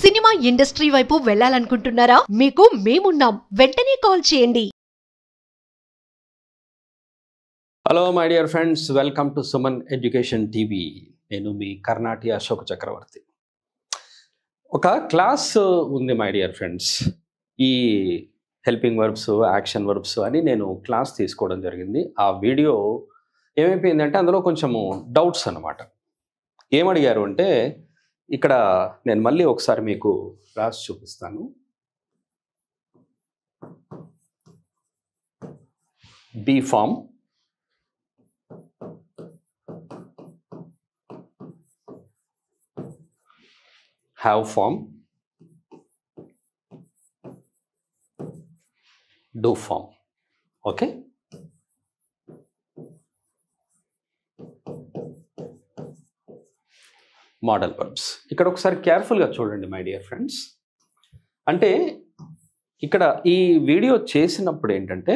Cinema industry వైపు వెళ్ళాలనుకుంటున్నారా? మీకు మేమున్నాం. వెంటనే కాల్ చేయండి. Hello my dear friends, welcome to Suman education TV. నేను మీ కర్ణాటి అశోక్ చక్రవర్తి. ఒక క్లాస్ ఉంది మై డియర్ ఫ్రెండ్స్. ఈ హెల్పింగ్ వర్బ్స్, యాక్షన్ వర్బ్స్ అని నేను క్లాస్ తీసుకోవడం జరిగింది. ఆ వీడియో ఏమైపోయిందంటే అందులో కొంచెము డౌట్స్ అన్నమాట. ఏమడిగారు అంటే, ఇక్కడ నేను మళ్ళీ ఒకసారి మీకు రాసి చూపిస్తాను. Be form, have form, do form. Okay? Model verbs. ఇక్కడ ఒకసారి కేర్ఫుల్గా చూడండి మై డియర్ ఫ్రెండ్స్. అంటే ఇక్కడ ఈ వీడియో చేసినప్పుడు ఏంటంటే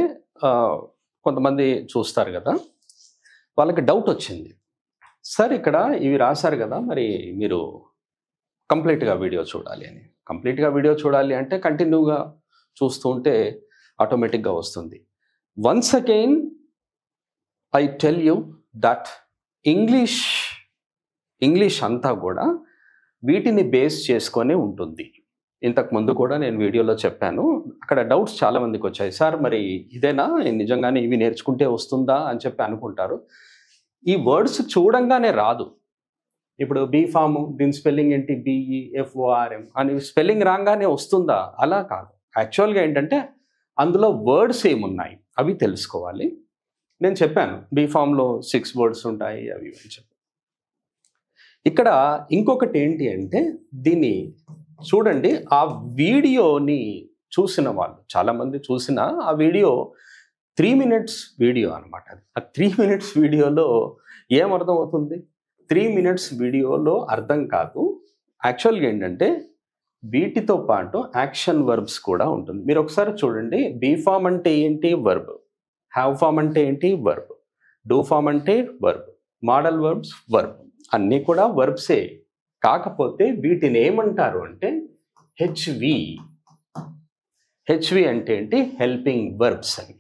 కొంతమంది చూస్తారు కదా, వాళ్ళకి డౌట్ వచ్చింది. సార్ ఇక్కడ ఇవి రాశారు కదా, మరి మీరు కంప్లీట్గా వీడియో చూడాలి అని. కంప్లీట్గా వీడియో చూడాలి అంటే కంటిన్యూగా చూస్తూ ఉంటే ఆటోమేటిక్గా వస్తుంది. Once again I tell you that English అంతా కూడా వీటిని బేస్ చేసుకొని ఉంటుంది. ఇంతకు ముందు కూడా నేను వీడియోలో చెప్పాను. అక్కడ డౌట్స్ చాలామందికి వచ్చాయి. సార్ మరి ఇదేనా, నిజంగానే ఇవి నేర్చుకుంటే వస్తుందా అని చెప్పి అనుకుంటారు. ఈ వర్డ్స్ చూడంగానే రాదు. ఇప్పుడు బీ ఫామ్, దీని స్పెల్లింగ్ ఏంటి, BEFORM అని స్పెల్లింగ్ రాగానే వస్తుందా? అలా కాదు. యాక్చువల్గా ఏంటంటే అందులో వర్డ్స్ ఏమున్నాయి అవి తెలుసుకోవాలి. నేను చెప్పాను బీ ఫామ్లో 6 వర్డ్స్ ఉంటాయి అవి అని చెప్పి. ఇక్కడ ఇంకొకటి ఏంటి అంటే, దీన్ని చూడండి. ఆ వీడియోని చూసిన వాళ్ళు చాలామంది చూసిన ఆ వీడియో 3 minutes వీడియో అనమాట. ఆ 3 minutes వీడియోలో ఏమర్థం అవుతుంది? 3 minutes వీడియోలో అర్థం కాదు. యాక్చువల్గా ఏంటంటే వీటితో పాటు యాక్షన్ వర్బ్స్ కూడా ఉంటుంది. మీరు ఒకసారి చూడండి. బీ ఫామ్ అంటే ఏంటి? వర్బ్. హ్యావ్ ఫామ్ అంటే ఏంటి? వర్బ్. డూ ఫామ్ అంటే వర్బ్. Modal verbs verb. అన్నీ కూడా వర్బ్సే. కాకపోతే వీటిని ఏమంటారు అంటే హెచ్వి అంటే ఏంటి? హెల్పింగ్ వర్బ్స్ అని.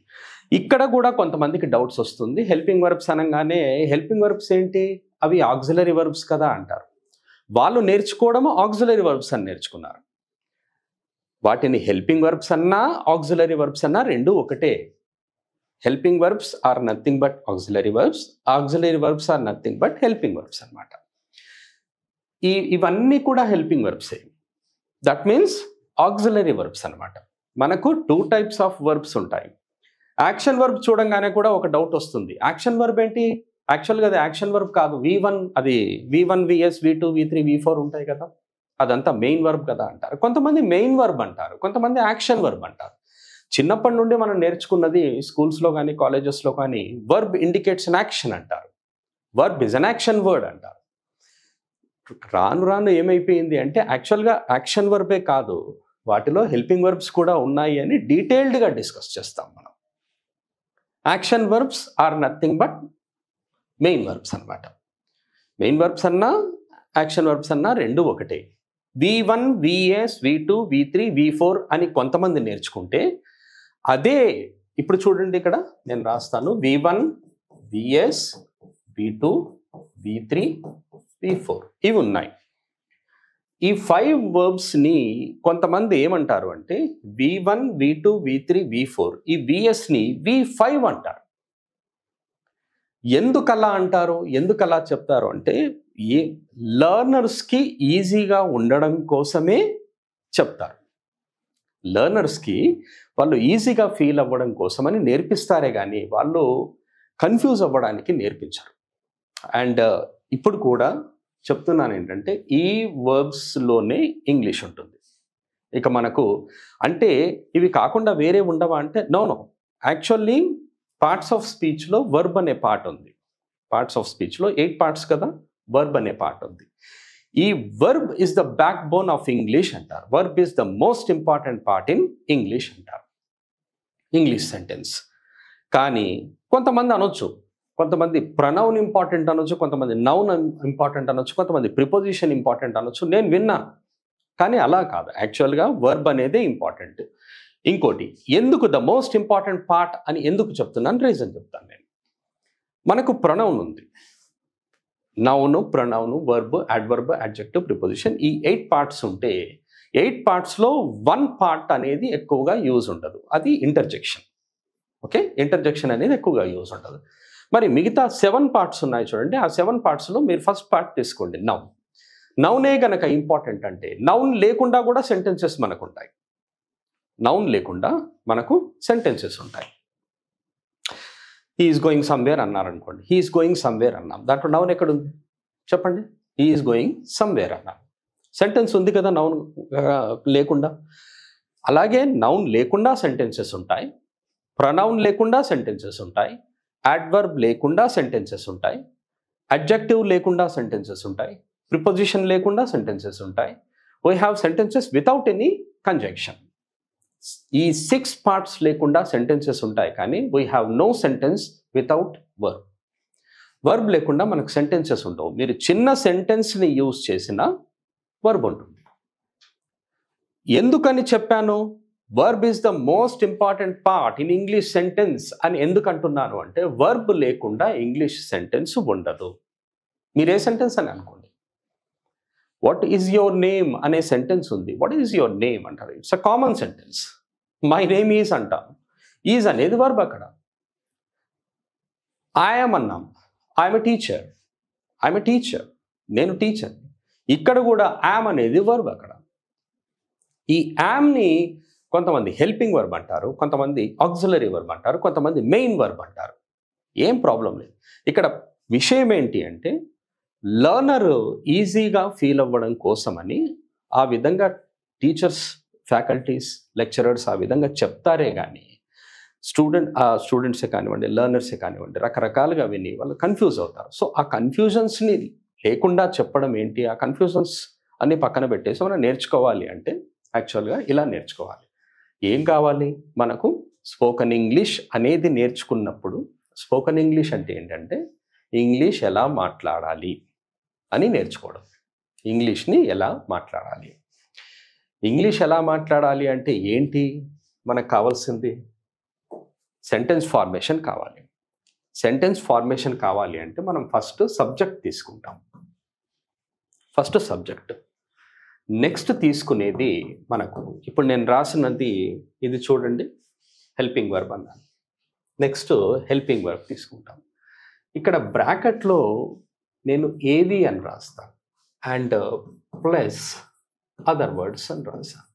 ఇక్కడ కూడా కొంతమందికి డౌట్స్ వస్తుంది. హెల్పింగ్ వర్బ్స్ అనగానే హెల్పింగ్ వర్బ్స్ ఏంటి, అవి ఆక్సిలరీ వర్బ్స్ కదా అంటారు. వాళ్ళు నేర్చుకోవడం ఆక్సిలరీ వర్బ్స్ అని నేర్చుకున్నారు. వాటిని హెల్పింగ్ వర్బ్స్ అన్నా ఆక్సిలరీ వర్బ్స్ అన్నా రెండు ఒకటే. Helping verbs are nothing but auxiliary verbs. Auxiliary verbs are nothing but helping verbs అనమాట. ఇవన్నీ కూడా హెల్పింగ్ వర్బ్సే. దట్ మీన్స్ ఆక్సిలరీ వర్బ్స్ అనమాట. మనకు 2 types ఆఫ్ వర్బ్స్ ఉంటాయి. యాక్షన్ వర్బ్ చూడంగానే కూడా ఒక డౌట్ వస్తుంది. యాక్షన్ వర్బ్ ఏంటి? యాక్చువల్గా అది యాక్షన్ వర్బ్ కాదు. V1 అది V1, VS, V2, V3, V4 ఉంటాయి కదా, అదంతా మెయిన్ వర్బ్ కదా అంటారు. కొంతమంది మెయిన్ వర్బ్ అంటారు, కొంతమంది యాక్షన్ వర్బ్ అంటారు. చిన్నప్పటి నుండి మనం నేర్చుకున్నది స్కూల్స్లో కానీ కాలేజెస్లో కానీ వర్బ్ ఇండికేట్స్ అన్ యాక్షన్ అంటారు. Verb is an action word అంటారు. రాను రాను ఏమైపోయింది అంటే యాక్చువల్గా యాక్షన్ వర్బే కాదు, వాటిలో హెల్పింగ్ వర్బ్స్ కూడా ఉన్నాయి అని డీటెయిల్డ్గా డిస్కస్ చేస్తాం మనం. Action verbs are nothing but main verbs అనమాట. మెయిన్ వర్బ్స్ అన్నా యాక్షన్ వర్బ్స్ అన్నా రెండు ఒకటే. V1, VS, V2, V3, V4 అని కొంతమంది నేర్చుకుంటే, అదే ఇప్పుడు చూడండి ఇక్కడ నేను రాస్తాను. V1, VS, V2, V3, V4 ఇవి ఉన్నాయి. ఈ 5 వర్బ్స్ని కొంతమంది ఏమంటారు అంటే V1, V2, V3, V4 ఈ VSని V5 అంటారు. ఎందుకలా అంటారు, ఎందుకలా చెప్తారు అంటే లర్నర్స్కి ఈజీగా ఉండడం కోసమే చెప్తారు. లర్నర్స్కి వాళ్ళు ఈజీగా ఫీల్ అవ్వడం కోసమని నేర్పిస్తారే కానీ వాళ్ళు కన్ఫ్యూజ్ అవ్వడానికి నేర్పించరు. అండ్ ఇప్పుడు కూడా చెప్తున్నాను ఏంటంటే ఈ వర్బ్స్లోనే ఇంగ్లీష్ ఉంటుంది. ఇక మనకు అంటే ఇవి కాకుండా వేరే ఉండవా అంటే నో. యాక్చువల్లీ పార్ట్స్ ఆఫ్ స్పీచ్లో వర్బ్ అనే పార్ట్ ఉంది. పార్ట్స్ ఆఫ్ స్పీచ్లో 8 parts కదా, వర్బ్ అనే పార్ట్ ఉంది. ఈ verb is the backbone of English అంటారు. Verb is the most important part in English అంటారు, ఇంగ్లీష్ సెంటెన్స్. కానీ కొంతమంది అనొచ్చు, కొంతమంది ప్రనౌన్ ఇంపార్టెంట్ అనొచ్చు, కొంతమంది నౌన్ ఇంపార్టెంట్ అనొచ్చు, కొంతమంది ప్రిపోజిషన్ ఇంపార్టెంట్ అనొచ్చు. నేను విన్నాను కానీ అలా కాదు, యాక్చువల్గా వర్బ్ అనేది ఇంపార్టెంట్. ఇంకోటి ఎందుకు ద మోస్ట్ ఇంపార్టెంట్ పార్ట్ అని ఎందుకు చెప్తున్నాను, రీజన్ చెప్తాను నేను. మనకు ప్రొనౌన్ ఉంది, noun, pronoun, verb, adverb, adjective, preposition, ఈ 8 పార్ట్స్ ఉంటే 8 పార్ట్స్లో 1 పార్ట్ అనేది ఎక్కువగా యూజ్ ఉండదు, అది ఇంటర్జెక్షన్. ఓకే, ఇంటర్జెక్షన్ అనేది ఎక్కువగా యూజ్ ఉండదు. మరి మిగతా 7 పార్ట్స్ ఉన్నాయి చూడండి, ఆ 7 పార్ట్స్లో మీరు ఫస్ట్ పార్ట్ తీసుకోండి, నౌన్. నౌనే గనక ఇంపార్టెంట్ అంటే నౌన్ లేకుండా కూడా సెంటెన్సెస్ మనకు ఉంటాయి. నౌన్ లేకుండా మనకు సెంటెన్సెస్ ఉంటాయి. హీ ఈస్ గోయింగ్ సమ్వేర్ అన్నారనుకోండి, హీ ఈస్ గోయింగ్ సమ్వేర్ అన్నాం, దాంట్లో నౌన్ ఎక్కడుంది చెప్పండి? హీ ఈస్ గోయింగ్ సమ్వేర్ అన్నాం, సెంటెన్స్ ఉంది కదా నౌన్ లేకుండా. అలాగే నౌన్ లేకుండా సెంటెన్సెస్ ఉంటాయి, ప్రొనౌన్ లేకుండా సెంటెన్సెస్ ఉంటాయి, అడ్వర్బ్ లేకుండా సెంటెన్సెస్ ఉంటాయి, అడ్జెక్టివ్ లేకుండా సెంటెన్సెస్ ఉంటాయి, ప్రిపోజిషన్ లేకుండా సెంటెన్సెస్ ఉంటాయి. We have sentences without any conjunction. ఈ 6 పార్ట్స్ లేకుండా సెంటెన్సెస్ ఉంటాయి, కానీ we have no sentence without verb. Verb లేకుండా మనకు సెంటెన్సెస్ ఉండవు. మీరు చిన్న సెంటెన్స్ని యూజ్ చేసిన వర్బ్ ఉంటుంది. ఎందుకని చెప్పాను verb is the most important part in English sentence అని ఎందుకు అంటున్నాను అంటే, వర్బ్ లేకుండా ఇంగ్లీష్ సెంటెన్స్ ఉండదు. మీరు ఏ సెంటెన్స్ అని అనుకోండి, వాట్ ఈజ్ యువర్ నేమ్ అనే సెంటెన్స్ ఉంది, వాట్ ఈజ్ యువర్ నేమ్ అంటారు, it's a common sentence. My name is అంటాం, ఈజ్ అనేది వర్బ్ అక్కడ. ఐఎమ్ అన్నాం, I'm a teacher, I'm a teacher, నేను టీచర్. ఇక్కడ కూడా యామ్ అనేది వర్బ్ అక్కడ. ఈ యామ్ని కొంతమంది హెల్పింగ్ వర్బ్ అంటారు, కొంతమంది ఆక్సిలరీ వర్బ్ అంటారు, కొంతమంది మెయిన్ వర్బ్ అంటారు. ఏం ప్రాబ్లం లేదు. ఇక్కడ విషయం ఏంటి అంటే, లర్నర్ ఈజీగా ఫీల్ అవ్వడం కోసమని ఆ విధంగా టీచర్స్, ఫ్యాకల్టీస్, లెక్చరర్స్ ఆ విధంగా చెప్తారే కానీ స్టూడెంట్సే కానివ్వండి, లర్నర్సే కానివ్వండి, రకరకాలుగా విని వాళ్ళు కన్ఫ్యూజ్ అవుతారు. సో ఆ కన్ఫ్యూజన్స్ని లేకుండా చెప్పడం ఏంటి, ఆ కన్ఫ్యూజన్స్ అన్ని పక్కన పెట్టేసి మనం నేర్చుకోవాలి అంటే యాక్చువల్గా ఇలా నేర్చుకోవాలి. ఏం కావాలి మనకు? స్పోకెన్ ఇంగ్లీష్ అనేది నేర్చుకున్నప్పుడు, స్పోకెన్ ఇంగ్లీష్ అంటే ఏంటంటే ఇంగ్లీష్ ఎలా మాట్లాడాలి అని నేర్చుకోవడం. ఇంగ్లీష్ని ఎలా మాట్లాడాలి, ఇంగ్లీష్ ఎలా మాట్లాడాలి అంటే ఏంటి మనకు కావాల్సింది? సెంటెన్స్ ఫార్మేషన్ కావాలి. సెంటెన్స్ ఫార్మేషన్ కావాలి అంటే మనం ఫస్ట్ సబ్జెక్ట్ తీసుకుంటాం, ఫస్ట్ సబ్జెక్ట్. నెక్స్ట్ తీసుకునేది మనకు ఇప్పుడు నేను రాసినది ఇది చూడండి, హెల్పింగ్ వర్బ్ అన్నాను. నెక్స్ట్ హెల్పింగ్ వర్బ్ తీసుకుంటాం. ఇక్కడ బ్రాకెట్లో నేను ఏవి అని రాస్తాను అండ్ ప్లస్ అదర్ వర్డ్స్ అని రాస్తాను.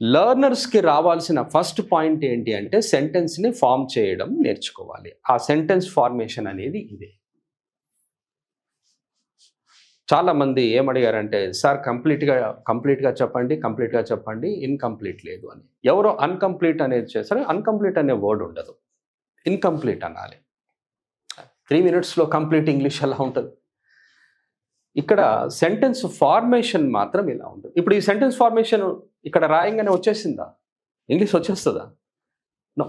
లర్నర్స్కి రావాల్సిన ఫస్ట్ పాయింట్ ఏంటి అంటే సెంటెన్స్ని ఫామ్ చేయడం నేర్చుకోవాలి. ఆ సెంటెన్స్ ఫార్మేషన్ అనేది ఇదే. చాలామంది ఏమడిగారంటే, సార్ కంప్లీట్గా చెప్పండి, ఇన్కంప్లీట్ లేదు అని. ఎవరో అన్కంప్లీట్ అనేది చేస్తారు, అన్కంప్లీట్ అనే వర్డ్ ఉండదు, ఇన్కంప్లీట్ అనాలి. 3 minutesలో కంప్లీట్ ఇంగ్లీష్ ఎలా ఉంటుంది? ఇక్కడ సెంటెన్స్ ఫార్మేషన్ మాత్రం ఇలా ఉంటుంది. ఇప్పుడు ఈ సెంటెన్స్ ఫార్మేషన్ ఇక్కడ రాయంగానే వచ్చేసిందా? ఇంగ్లీష్ వచ్చేస్తుందా? నో.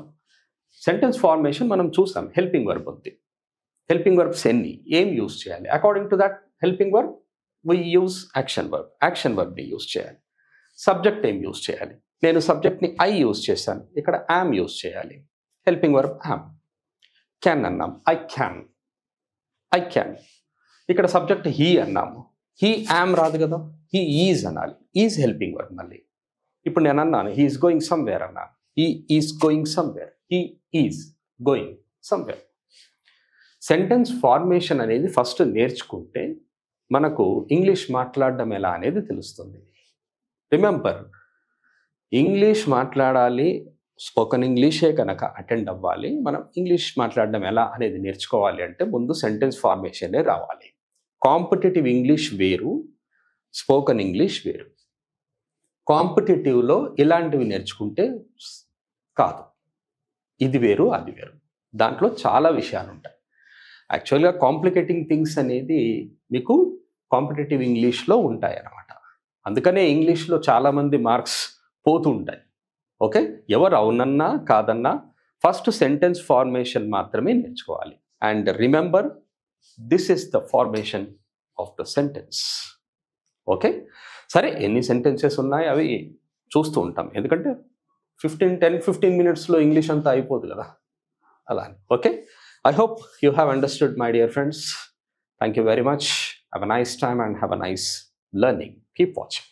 సెంటెన్స్ ఫార్మేషన్ మనం చూస్తాం. హెల్పింగ్ వర్బ్ ఉంది, హెల్పింగ్ వర్బ్స్ ఎన్ని, ఏం యూజ్ చేయాలి? According to that helping verb we use action verb, action వర్బ్ని యూజ్ చేయాలి. సబ్జెక్ట్ ఏం యూజ్ చేయాలి? నేను సబ్జెక్ట్ని ఐ యూజ్ చేశాను, ఇక్కడ యామ్ యూజ్ చేయాలి. Helping verb am. క్యాన్ అన్నాం, ఐ క్యాన్. ఇక్కడ సబ్జెక్ట్ హీ అన్నాము, హీ యామ్ రాదు కదా, హీ ఈజ్ అనాలి. Is helping verb. మళ్ళీ ఇప్పుడు నేను అన్నాను హీ ఈజ్ గోయింగ్ సమ్వేర్ అన్నాను, he is going somewhere, he is going somewhere. Sentence formation అనేది ఫస్ట్ నేర్చుకుంటే మనకు ఇంగ్లీష్ మాట్లాడడం ఎలా అనేది తెలుస్తుంది. రిమెంబర్, ఇంగ్లీష్ మాట్లాడాలి, స్పోకెన్ ఇంగ్లీషే కనుక అటెండ్ అవ్వాలి, మనం ఇంగ్లీష్ మాట్లాడడం ఎలా అనేది నేర్చుకోవాలి అంటే ముందు సెంటెన్స్ ఫార్మేషనే రావాలి. కాంపిటేటివ్ ఇంగ్లీష్ వేరు, స్పోకెన్ ఇంగ్లీష్ వేరు. కాంపిటేటివ్లో ఇలాంటివి నేర్చుకుంటే కాదు, ఇది వేరు అది వేరు, దాంట్లో చాలా విషయాలు ఉంటాయి. యాక్చువల్గా కాంప్లికేటింగ్ థింగ్స్ అనేది మీకు కాంపిటేటివ్ ఇంగ్లీష్లో ఉంటాయి అన్నమాట. అందుకనే ఇంగ్లీష్లో చాలామంది మార్క్స్ పోతూ ఉంటాయి. ఓకే, ఎవరు అవునన్నా కాదన్నా ఫస్ట్ సెంటెన్స్ ఫార్మేషన్ మాత్రమే నేర్చుకోవాలి. And remember, this is the formation of the sentence. Okay, సరే ఎన్ని సెంటెన్సెస్ ఉన్నాయి అవి చూస్తూ ఉంటాం, ఎందుకంటే 10-15 మినిట్స్లో ఇంగ్లీష్ అంతా అయిపోదు కదా అలా. Okay, I hope you have understood my dear friends. Thank you very much. Have a nice time and have a nice learning. Keep watching.